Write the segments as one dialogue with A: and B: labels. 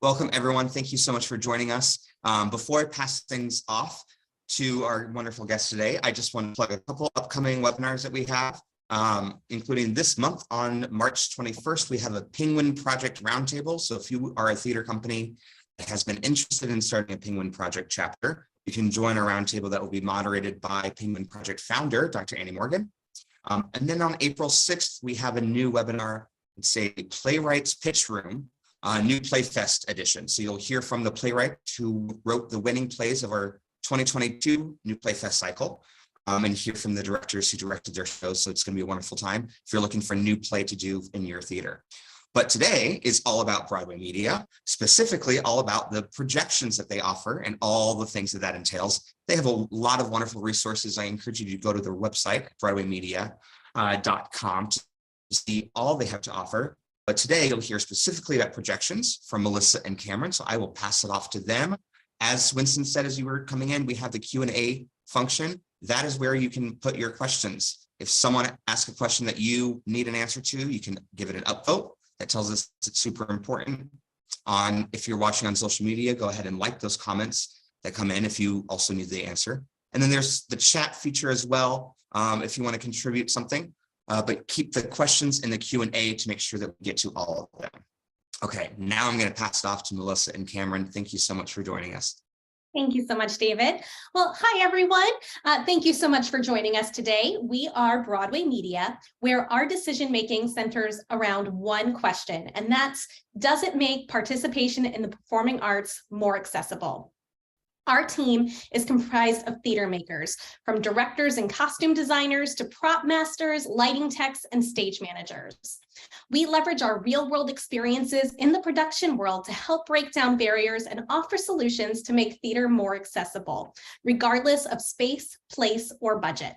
A: Welcome, everyone. Thank you so much for joining us. Before I pass things off to our wonderful guest today, I just want to plug a couple upcoming webinars that we have, including this month on March 21st, we have a Penguin Project Roundtable. So if you are a theater company that has been interested in starting a Penguin Project chapter, you can join a roundtable that will be moderated by Penguin Project founder, Dr. Annie Morgan. And then on April 6th, we have a new webinar, it's a Playwrights Pitch Room, new Playfest edition. So you'll hear from the playwright who wrote the winning plays of our 2022 new Playfest cycle, and hear from the directors who directed their shows. So it's going to be a wonderful time if you're looking for a new play to do in your theater. But today is all about Broadway media, specifically all about the projections that they offer and all the things that entails. They have a lot of wonderful resources. I encourage you to go to their website, broadwaymedia.com, to see all they have to offer. But today you'll hear specifically about projections from Melissa and Cameron. So I will pass it off to them. As Winston said, as you were coming in, we have the Q&A function. That is where you can put your questions. If someone asks a question that you need an answer to, you can give it an upvote. That tells us it's super important. If you're watching on social media, go ahead and like those comments that come in if you also need the answer. And then there's the chat feature as well, if you want to contribute something. But keep the questions in the Q&A to make sure that we get to all of them. Okay, now I'm going to pass it off to Melissa and Cameron. Thank you so much for joining us.
B: Thank you so much, David. Well, hi, everyone. Thank you so much for joining us today. We are Broadway Media, where our decision-making centers around one question, and that's, does it make participation in the performing arts more accessible? Our team is comprised of theater makers, from directors and costume designers to prop masters, lighting techs, and stage managers. We leverage our real-world experiences in the production world to help break down barriers and offer solutions to make theater more accessible, regardless of space, place, or budget.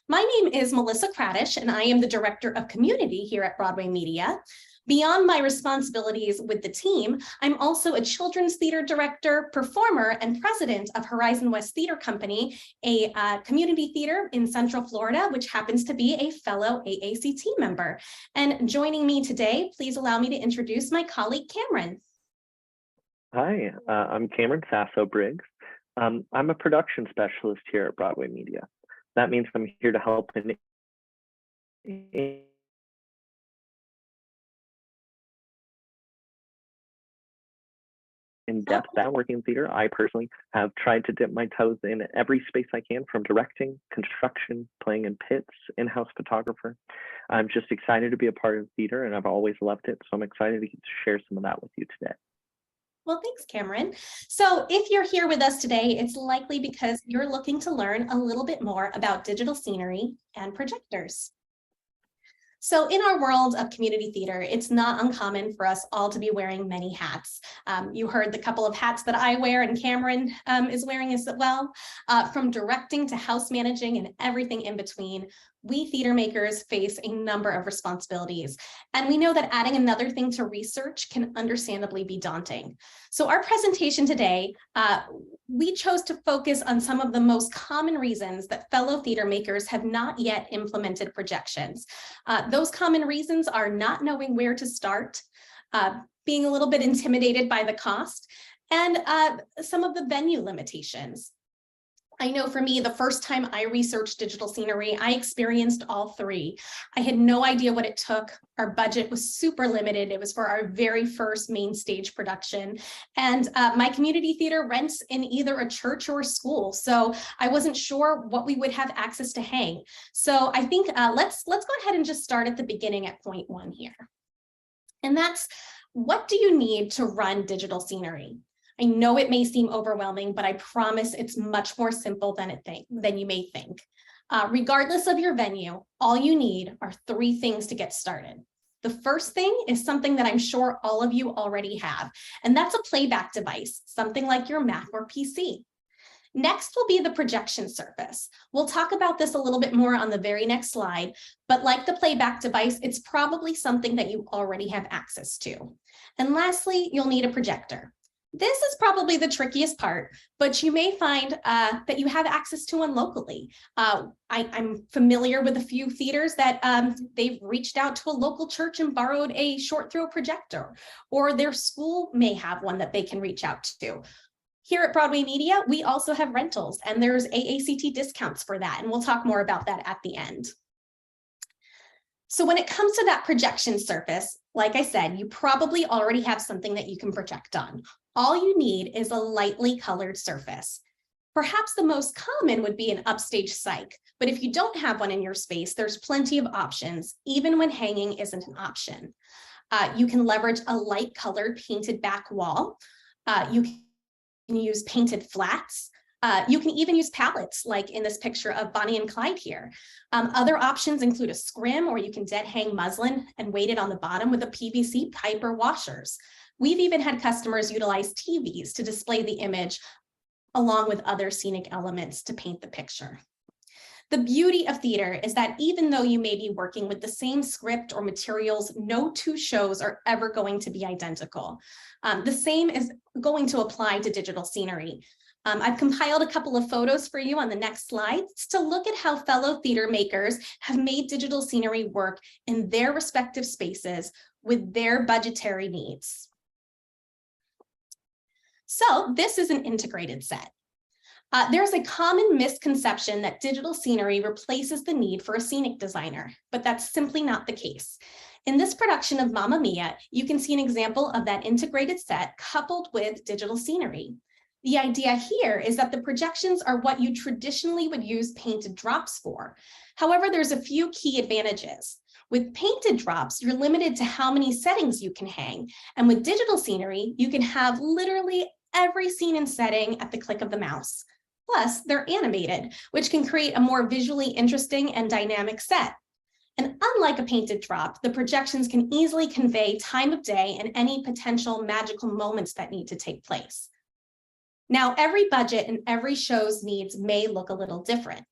B: My name is Melissa Kradish, and I am the Director of Community here at Broadway Media. Beyond my responsibilities with the team, I'm also a children's theater director, performer, and president of Horizon West Theater Company, a community theater in Central Florida, which happens to be a fellow AACT member. And joining me today, please allow me to introduce my colleague, Cameron.
C: Hi, I'm Cameron Sasso-Briggs. I'm a production specialist here at Broadway Media. That means I'm here to help in-depth working in theater. I personally have tried to dip my toes in every space I can, from directing, construction, playing in pits, in-house photographer. I'm just excited to be a part of theater, and I've always loved it. So I'm excited to share some of that with you today.
B: Well, thanks, Cameron. So if you're here with us today, it's likely because you're looking to learn a little bit more about digital scenery and projectors. So in our world of community theater, it's not uncommon for us all to be wearing many hats. You heard the couple of hats that I wear and Cameron is wearing as well. From directing to house managing and everything in between, we theater makers face a number of responsibilities. And we know that adding another thing to research can understandably be daunting. So our presentation today, we chose to focus on some of the most common reasons that fellow theater makers have not yet implemented projections. Those common reasons are not knowing where to start, being a little bit intimidated by the cost, and some of the venue limitations. I know for me, the first time I researched digital scenery, I experienced all three. I had no idea what it took. Our budget was super limited. It was for our very first main stage production. And my community theater rents in either a church or a school. So I wasn't sure what we would have access to hang. So I think let's go ahead and just start at the beginning at point one here. And that's, what do you need to run digital scenery? I know it may seem overwhelming, but I promise it's much more simple than you may think. Regardless of your venue, all you need are three things to get started. The first thing is something that I'm sure all of you already have, and that's a playback device, something like your Mac or PC. Next will be the projection surface. We'll talk about this a little bit more on the very next slide, but like the playback device, it's probably something that you already have access to. And lastly, you'll need a projector. This is probably the trickiest part, but you may find that you have access to one locally. I'm familiar with a few theaters that they've reached out to a local church and borrowed a short throw projector, or their school may have one that they can reach out to. Here at Broadway Media, we also have rentals, and there's AACT discounts for that, and we'll talk more about that at the end. So when it comes to that projection surface, like I said, you probably already have something that you can project on. All you need is a lightly colored surface. Perhaps the most common would be an upstage cyc, but if you don't have one in your space, there's plenty of options, even when hanging isn't an option. You can leverage a light colored painted back wall. You can use painted flats. You can even use palettes, like in this picture of Bonnie and Clyde here. Other options include a scrim, or you can dead hang muslin and weight it on the bottom with a PVC pipe or washers. We've even had customers utilize TVs to display the image along with other scenic elements to paint the picture. The beauty of theater is that even though you may be working with the same script or materials, no two shows are ever going to be identical. The same is going to apply to digital scenery. I've compiled a couple of photos for you on the next slides to look at how fellow theater makers have made digital scenery work in their respective spaces with their budgetary needs. So this is an integrated set. There's a common misconception that digital scenery replaces the need for a scenic designer, but that's simply not the case. In this production of Mamma Mia, you can see an example of that integrated set coupled with digital scenery. The idea here is that the projections are what you traditionally would use painted drops for. However, there's a few key advantages. With painted drops, you're limited to how many settings you can hang. And with digital scenery, you can have literally every scene and setting at the click of the mouse. Plus, they're animated, which can create a more visually interesting and dynamic set. And unlike a painted drop, the projections can easily convey time of day and any potential magical moments that need to take place. Now, every budget and every show's needs may look a little different.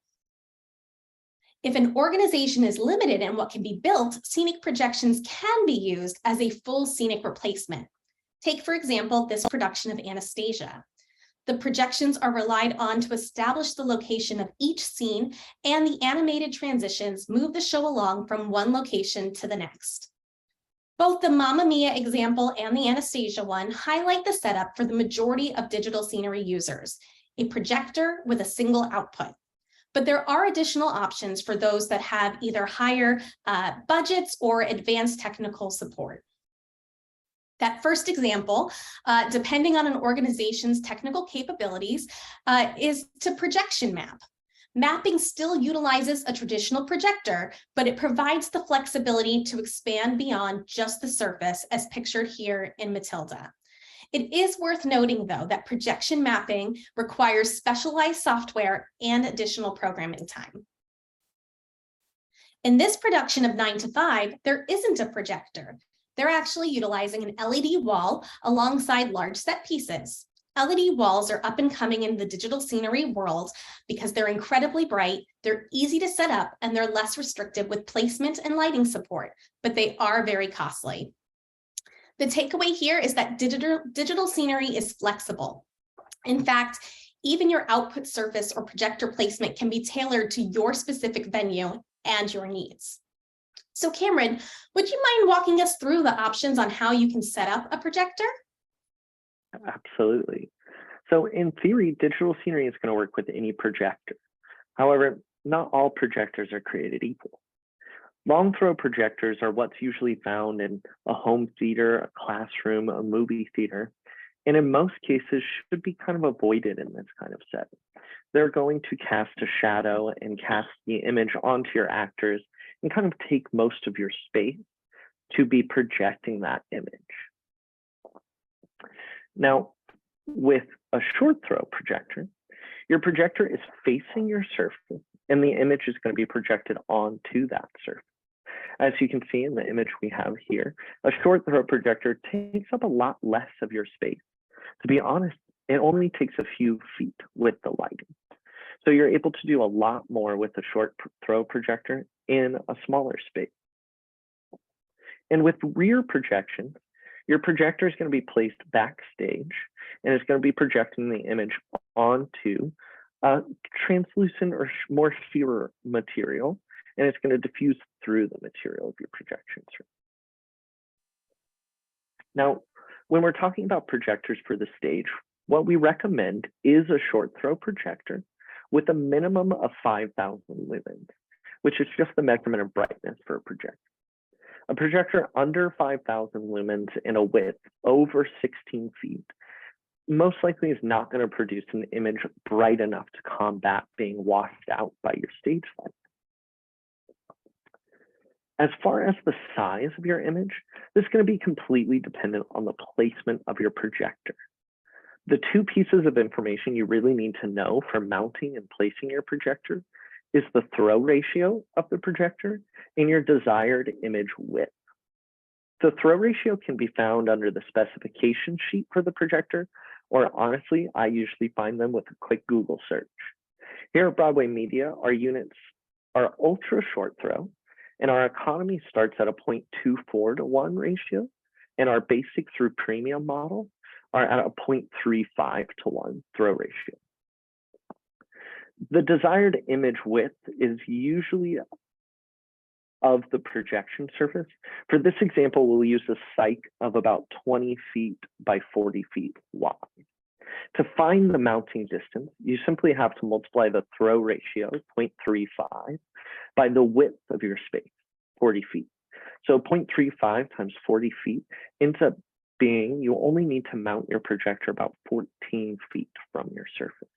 B: If an organization is limited in what can be built, scenic projections can be used as a full scenic replacement. Take, for example, this production of Anastasia. The projections are relied on to establish the location of each scene, and the animated transitions move the show along from one location to the next. Both the Mamma Mia example and the Anastasia one highlight the setup for the majority of digital scenery users, a projector with a single output. But there are additional options for those that have either higher budgets or advanced technical support. That first example, depending on an organization's technical capabilities, is to projection map. Mapping still utilizes a traditional projector, but it provides the flexibility to expand beyond just the surface as pictured here in Matilda. It is worth noting, though, that projection mapping requires specialized software and additional programming time. In this production of 9 to 5, there isn't a projector. They're actually utilizing an LED wall alongside large set pieces. LED walls are up and coming in the digital scenery world because they're incredibly bright, they're easy to set up, and they're less restrictive with placement and lighting support, but they are very costly. The takeaway here is that digital scenery is flexible. In fact, even your output surface or projector placement can be tailored to your specific venue and your needs. So Cameron, would you mind walking us through the options on how you can set up a projector?
C: Absolutely. So in theory, digital scenery is going to work with any projector. However, not all projectors are created equal. Long throw projectors are what's usually found in a home theater, a classroom, a movie theater, and in most cases should be kind of avoided in this kind of setting. They're going to cast a shadow and cast the image onto your actors and kind of take most of your space to be projecting that image. Now, with a short throw projector, your projector is facing your surface and the image is going to be projected onto that surface. As you can see in the image we have here, a short throw projector takes up a lot less of your space. To be honest, it only takes a few feet with the lighting. So you're able to do a lot more with a short throw projector in a smaller space. And with rear projections, Your projector is going to be placed backstage, and it's going to be projecting the image onto a translucent or more sheer material, and it's going to diffuse through the material of your projection. Now, when we're talking about projectors for the stage, what we recommend is a short throw projector with a minimum of 5,000 lumens, which is just the measurement of brightness for a projector. A projector under 5,000 lumens in a width over 16 feet most likely is not going to produce an image bright enough to combat being washed out by your stage light. As far as the size of your image, this is going to be completely dependent on the placement of your projector. The two pieces of information you really need to know for mounting and placing your projector is the throw ratio of the projector and your desired image width. The throw ratio can be found under the specification sheet for the projector, or honestly, I usually find them with a quick Google search. Here at Broadway Media, our units are ultra short throw, and our economy starts at a 0.24 to 1 ratio, and our basic through premium model are at a 0.35 to 1 throw ratio. The desired image width is usually of the projection surface. For this example, we'll use a cyc of about 20 feet by 40 feet wide. To find the mounting distance, you simply have to multiply the throw ratio, 0.35, by the width of your space, 40 feet. So 0.35 times 40 feet ends up being, you only need to mount your projector about 14 feet from your surface.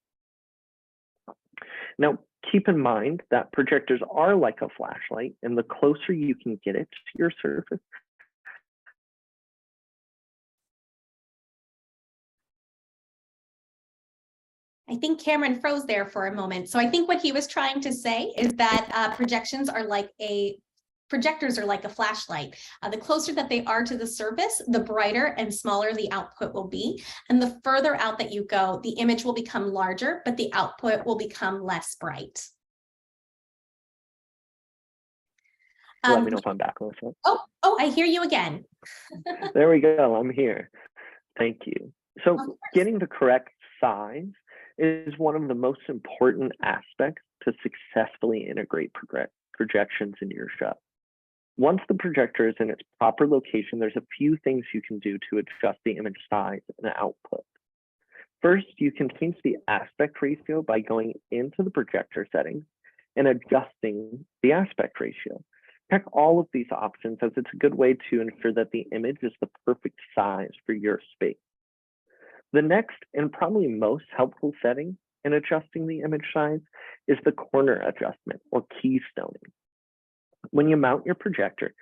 C: Now, keep in mind that projectors are like a flashlight, and the closer you can get it to your surface,
B: I think Cameron froze there for a moment. So I think what he was trying to say is that projectors are like a flashlight. The closer that they are to the surface, the brighter and smaller the output will be. And the further out that you go, the image will become larger, but the output will become less bright.
C: let me know if I'm back, Melissa.
B: Oh, I hear you again.
C: There we go, I'm here. Thank you. So getting the correct size is one of the most important aspects to successfully integrate projections into your show. Once the projector is in its proper location, there's a few things you can do to adjust the image size and output. First, you can change the aspect ratio by going into the projector settings and adjusting the aspect ratio. Check all of these options, as it's a good way to ensure that the image is the perfect size for your space. The next and probably most helpful setting in adjusting the image size is the corner adjustment, or keystoning. When you mount your projector,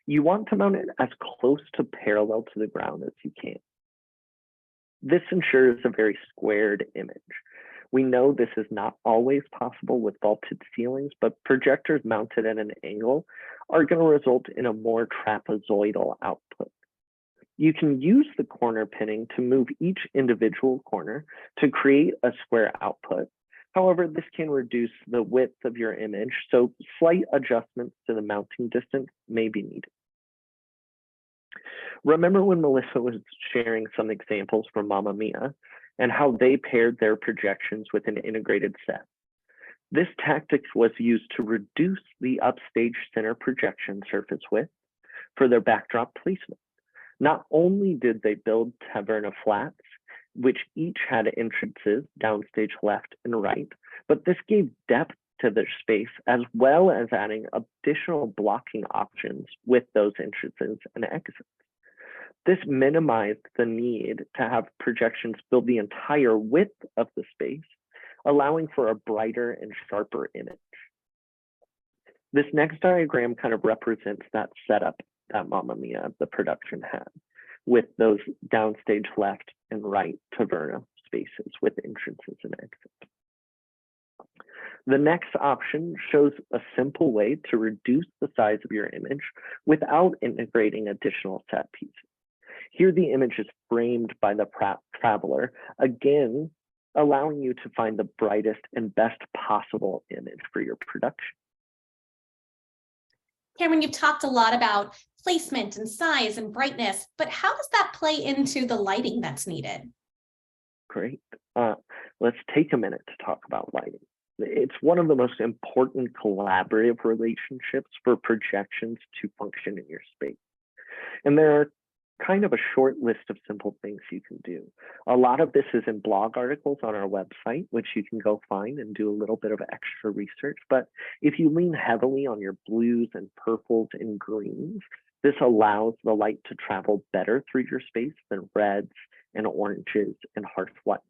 C: you want to mount it as close to parallel to the ground as you can. This ensures a very squared image. We know this is not always possible with vaulted ceilings, but projectors mounted at an angle are going to result in a more trapezoidal output. You can use the corner pinning to move each individual corner to create a square output. However, this can reduce the width of your image, so slight adjustments to the mounting distance may be needed. Remember when Melissa was sharing some examples from Mamma Mia and how they paired their projections with an integrated set? This tactic was used to reduce the upstage center projection surface width for their backdrop placement. Not only did they build taverna flats, which each had entrances downstage left and right, but this gave depth to their space, as well as adding additional blocking options with those entrances and exits. This minimized the need to have projections build the entire width of the space, allowing for a brighter and sharper image. This next diagram kind of represents that setup that Mamma Mia, the production, had, with those downstage left and right taverna spaces with entrances and exits. The next option shows a simple way to reduce the size of your image without integrating additional set pieces. Here, the image is framed by the traveler, again, allowing you to find the brightest and best possible image for your production.
B: Cameron, you've talked a lot about placement and size and brightness, but how does that play into the lighting that's needed?
C: Great. Let's take a minute to talk about lighting. It's one of the most important collaborative relationships for projections to function in your space. And there are kind of a short list of simple things you can do. A lot of this is in blog articles on our website, which you can go find and do a little bit of extra research. But if you lean heavily on your blues and purples and greens, this allows the light to travel better through your space than reds and oranges and harsh whites.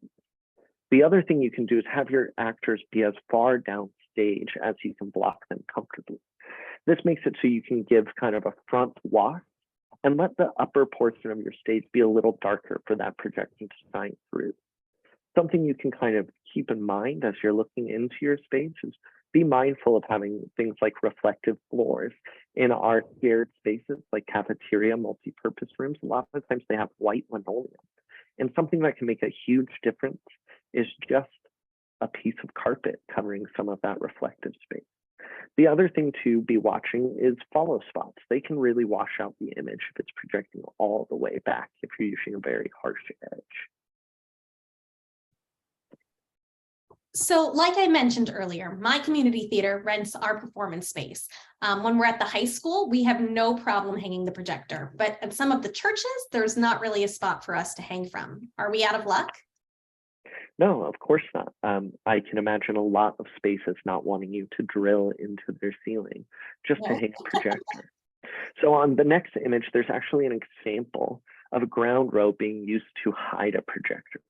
C: The other thing you can do is have your actors be as far downstage as you can block them comfortably. This makes it so you can give kind of a front wash and let the upper portion of your stage be a little darker for that projection to shine through. Something you can kind of keep in mind as you're looking into your space is be mindful of having things like reflective floors. In our shared spaces like cafeteria, multi-purpose rooms, a lot of times they have white linoleum. And something that can make a huge difference is just a piece of carpet covering some of that reflective space. The other thing to be watching is follow spots. They can really wash out the image if it's projecting all the way back, if you're using a very harsh edge.
B: So like I mentioned earlier, my community theater rents our performance space. When we're at the high school, we have no problem hanging the projector, but at some of the churches, there's not really a spot for us to hang from. Are we out of luck?
C: No, of course not. I can imagine a lot of spaces not wanting you to drill into their ceiling just to hang a projector. So on the next image, there's actually an example of a ground row being used to hide a projector.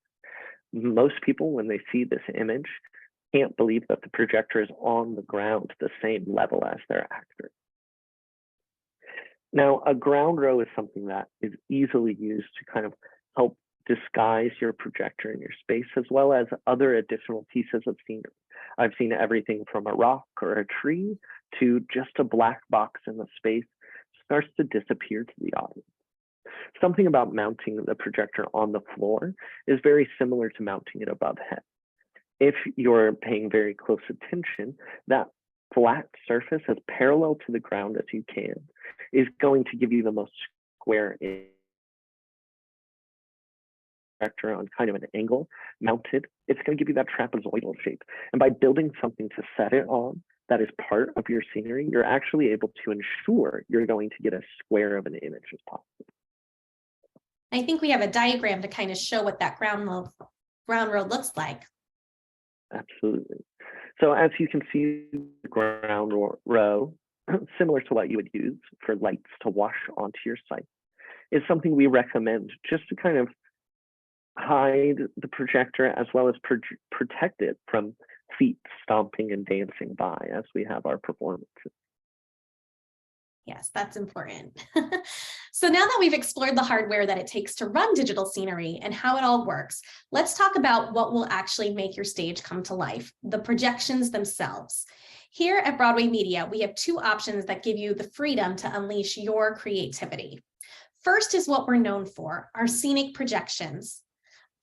C: Most people, when they see this image, can't believe that the projector is on the ground the same level as their actor. Now, a ground row is something that is easily used to kind of help disguise your projector in your space, as well as other additional pieces of scenery. I've seen everything from a rock or a tree to just a black box in the space starts to disappear to the audience. Something about mounting the projector on the floor is very similar to mounting it above head. If you're paying very close attention, that flat surface as parallel to the ground as you can is going to give you the most square projector on kind of an angle mounted. It's going to give you that trapezoidal shape. And by building something to set it on that is part of your scenery, you're actually able to ensure you're going to get as square of an image as possible.
B: I think we have a diagram to kind of show what that ground row looks like.
C: Absolutely. So as you can see, the ground row, similar to what you would use for lights to wash onto your site, is something we recommend just to kind of hide the projector as well as protect it from feet stomping and dancing by as we have our performances.
B: Yes, that's important. So now that we've explored the hardware that it takes to run digital scenery and how it all works, let's talk about what will actually make your stage come to life, the projections themselves. Here at Broadway Media, we have two options that give you the freedom to unleash your creativity. First is what we're known for, our scenic projections.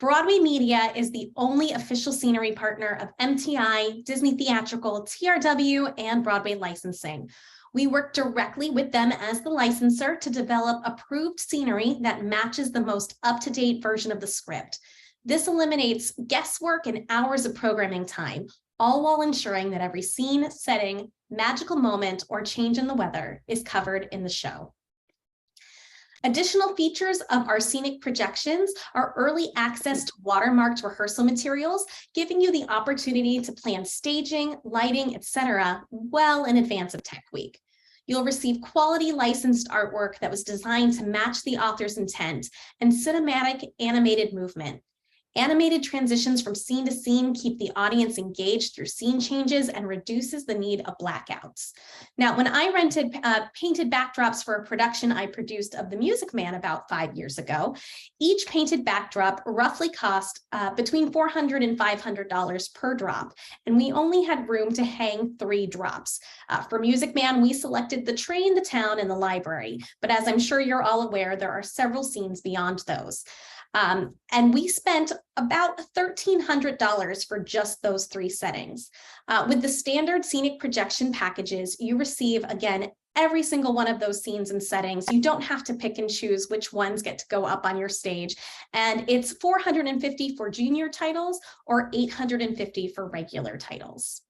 B: Broadway Media is the only official scenery partner of MTI, Disney Theatrical, TRW, and Broadway Licensing. We work directly with them as the licensor to develop approved scenery that matches the most up-to-date version of the script. This eliminates guesswork and hours of programming time, all while ensuring that every scene, setting, magical moment, or change in the weather is covered in the show. Additional features of our scenic projections are early access to watermarked rehearsal materials, giving you the opportunity to plan staging, lighting, etc. well in advance of Tech Week. You'll receive quality licensed artwork that was designed to match the author's intent and cinematic animated movement. Animated transitions from scene to scene keep the audience engaged through scene changes and reduces the need of blackouts. Now, when I rented painted backdrops for a production I produced of The Music Man about 5 years ago, each painted backdrop roughly cost between $400 and $500 per drop, and we only had room to hang 3 drops. For Music Man, we selected the train, the town, and the library, but as I'm sure you're all aware, there are several scenes beyond those. And we spent about $1,300 for just those 3 settings. With the standard scenic projection packages, you receive, again, every single one of those scenes and settings. You don't have to pick and choose which ones get to go up on your stage. And it's $450 for junior titles or $850 for regular titles.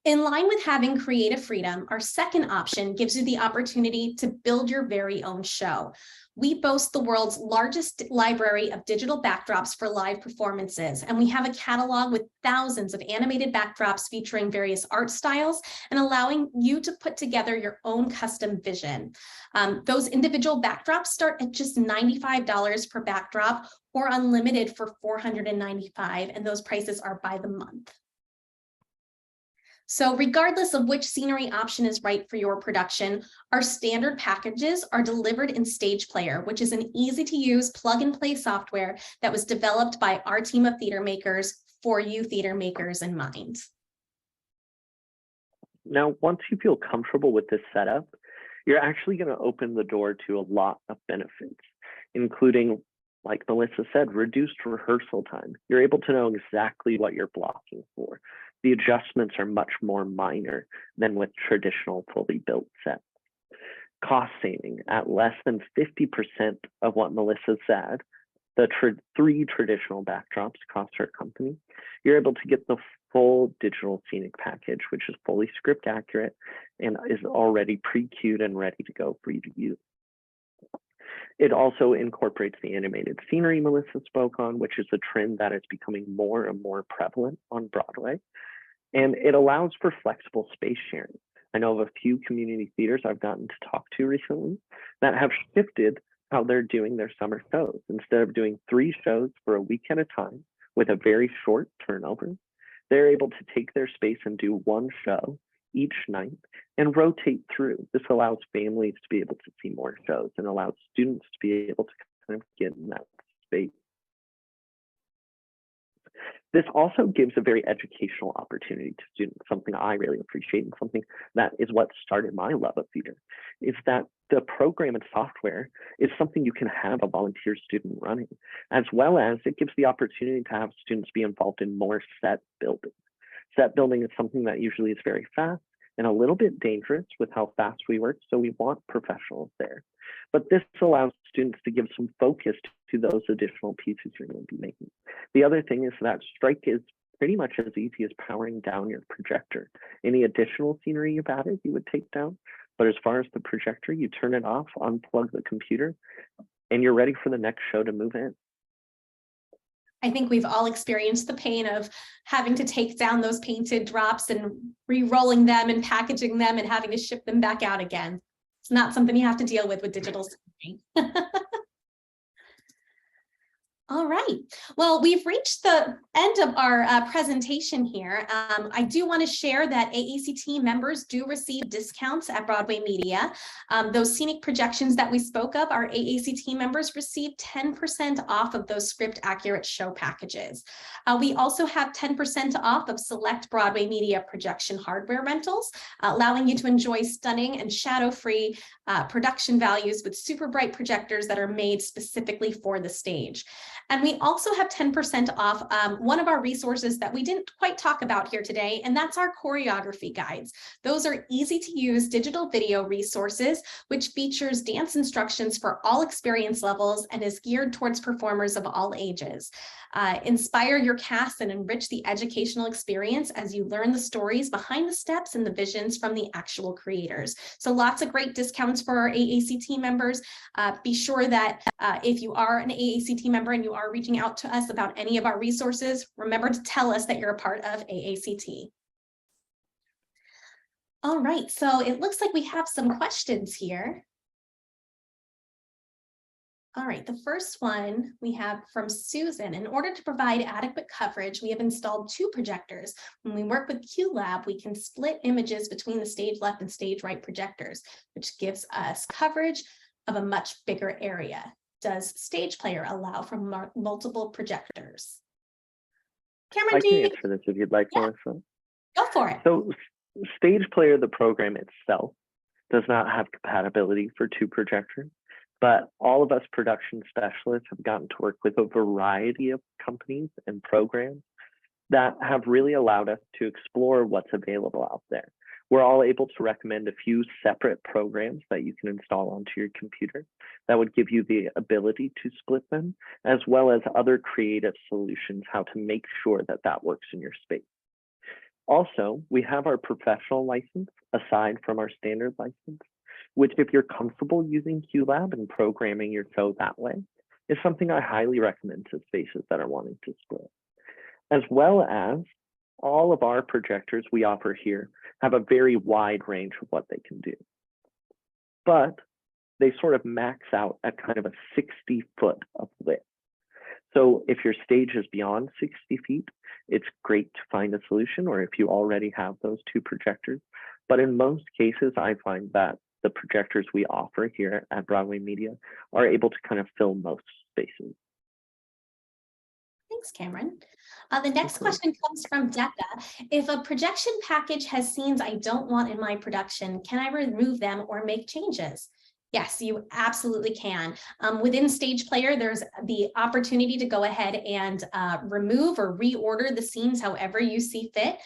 B: In line with having creative freedom, our second option gives you the opportunity to build your very own show. We boast the world's largest library of digital backdrops for live performances, and we have a catalog with thousands of animated backdrops featuring various art styles and allowing you to put together your own custom vision. Those individual backdrops start at just $95 per backdrop or unlimited for $495, and those prices are by the month. So regardless of which scenery option is right for your production, our standard packages are delivered in Stage Player, which is an easy to use plug and play software that was developed by our team of theater makers for you theater makers in mind.
C: Now, once you feel comfortable with this setup, you're actually going to open the door to a lot of benefits, including, like Melissa said, reduced rehearsal time. You're able to know exactly what you're blocking for. The adjustments are much more minor than with traditional fully built sets. Cost saving at less than 50% of what Melissa said, the three traditional backdrops cost her company. You're able to get the full digital scenic package, which is fully script accurate and is already pre-cued and ready to go for you to use. It also incorporates the animated scenery Melissa spoke on, which is a trend that is becoming more and more prevalent on Broadway. And it allows for flexible space sharing. I know of a few community theaters I've gotten to talk to recently that have shifted how they're doing their summer shows. Instead of doing 3 shows for a week at a time with a very short turnover, they're able to take their space and do 1 show each night and rotate through. This allows families to be able to see more shows and allows students to be able to kind of get in that space. This also gives a very educational opportunity to students, something I really appreciate and something that is what started my love of theater, is that the program and software is something you can have a volunteer student running, as well as it gives the opportunity to have students be involved in more set building. Set building is something that usually is very fast and a little bit dangerous with how fast we work, so we want professionals there. But this allows students to give some focus to those additional pieces you're going to be making. The other thing is that strike is pretty much as easy as powering down your projector. Any additional scenery you've added, you would take down. But as far as the projector, you turn it off, unplug the computer, and you're ready for the next show to move in.
B: I think we've all experienced the pain of having to take down those painted drops and re-rolling them and packaging them and having to ship them back out again. It's not something you have to deal with digital scenery. All right, well, we've reached the end of our presentation here. I do want to share that AACT members do receive discounts at Broadway Media. Those scenic projections that we spoke of, our AACT members receive 10% off of those script accurate show packages. We also have 10% off of select Broadway Media projection hardware rentals, allowing you to enjoy stunning and shadow-free production values with super bright projectors that are made specifically for the stage. And we also have 10% off one of our resources that we didn't quite talk about here today, and that's our choreography guides. Those are easy to use digital video resources, which features dance instructions for all experience levels and is geared towards performers of all ages. Inspire your cast and enrich the educational experience as you learn the stories behind the steps and the visions from the actual creators. So lots of great discounts for our AACT members. Be sure that if you are an AACT member and you are reaching out to us about any of our resources, remember to tell us that you're a part of AACT. All right, so it looks like we have some questions here. All right, the first one we have from Susan. In order to provide adequate coverage, we have installed 2 projectors. When we work with QLab, we can split images between the stage left and stage right projectors, which gives us coverage of a much bigger area. Does Stage Player allow for multiple projectors? Cameron,
C: I can answer this if you'd like, Melissa.
B: Go for it.
C: So Stage Player, the program itself, does not have compatibility for 2 projectors. But all of us production specialists have gotten to work with a variety of companies and programs that have really allowed us to explore what's available out there. We're all able to recommend a few separate programs that you can install onto your computer that would give you the ability to split them, as well as other creative solutions, how to make sure that that works in your space. Also, we have our professional license aside from our standard license, which if you're comfortable using QLab and programming your code that way, is something I highly recommend to spaces that are wanting to split. As well as all of our projectors we offer here have a very wide range of what they can do. But they sort of max out at kind of a 60 foot of width. So if your stage is beyond 60 feet, it's great to find a solution, or if you already have those two projectors. But in most cases, I find that the projectors we offer here at Broadway Media are able to kind of fill most spaces.
B: Thanks, Cameron. The next question comes from Decca. If a projection package has scenes I don't want in my production, can I remove them or make changes? Yes, you absolutely can. Within Stage Player, there's the opportunity to go ahead and remove or reorder the scenes however you see fit.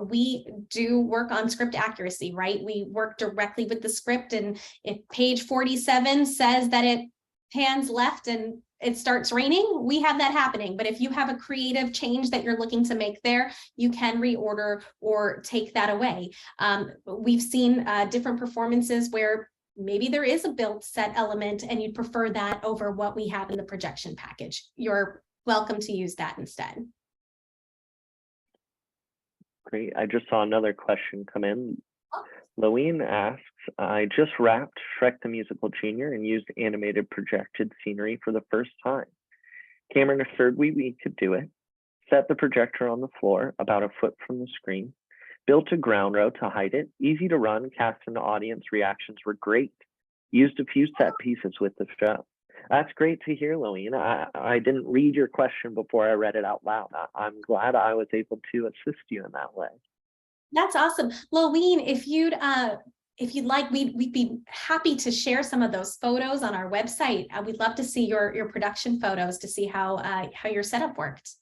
B: We do work on script accuracy, right? We work directly with the script, and if page 47 says that it pans left and it starts raining, we have that happening. But if you have a creative change that you're looking to make there, you can reorder or take that away. We've seen different performances where maybe there is a built set element and you'd prefer that over what we have in the projection package. You're welcome to use that instead.
C: Great. I just saw another question come in. Loeen asks, I just wrapped Shrek the Musical Junior and used animated projected scenery for the first time. Cameron assured we could do it. Set the projector on the floor about a foot from the screen. Built a ground row to hide it. Easy to run. Cast and audience reactions were great. Used a few set pieces with the show. That's great to hear, Loeen. I didn't read your question before I read it out loud. I'm glad I was able to assist you in that way.
B: That's awesome. Loeen, if you'd like, we'd be happy to share some of those photos on our website. We'd love to see your production photos to see how your setup worked.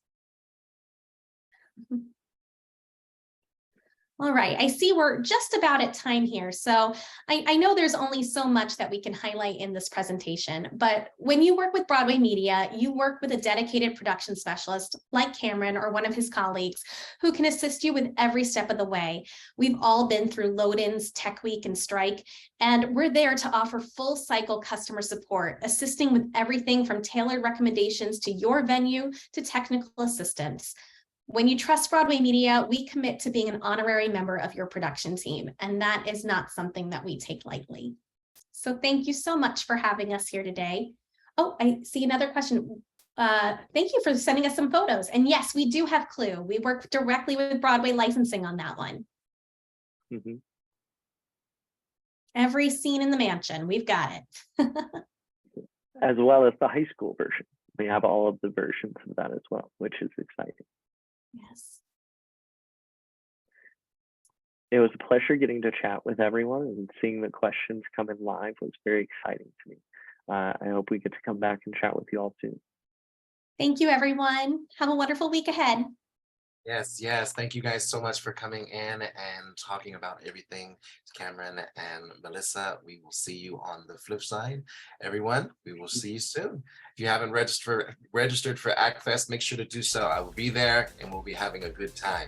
B: All right, I see we're just about at time here. So I know there's only so much that we can highlight in this presentation, but when you work with Broadway Media, you work with a dedicated production specialist like Cameron or one of his colleagues who can assist you with every step of the way. We've all been through load-ins, Tech Week, and strike, and we're there to offer full cycle customer support, assisting with everything from tailored recommendations to your venue to technical assistance. When you trust Broadway Media, we commit to being an honorary member of your production team, and that is not something that we take lightly. So thank you so much for having us here today. Oh, I see another question. Thank you for sending us some photos. And yes, we do have Clue. We work directly with Broadway licensing on that one. Mm-hmm. Every scene in the mansion, we've got it.
C: As well as the high school version. We have all of the versions of that as well, which is exciting.
B: Yes.
C: It was a pleasure getting to chat with everyone, and seeing the questions come in live was very exciting to me. I hope we get to come back and chat with you all soon.
B: Thank you, everyone. Have a wonderful week ahead.
D: Yes. Thank you guys so much for coming in and talking about everything. Cameron and Melissa, we will see you on the flip side. Everyone, we will see you soon. If you haven't registered for AACT Fest, make sure to do so. I will be there and we'll be having a good time.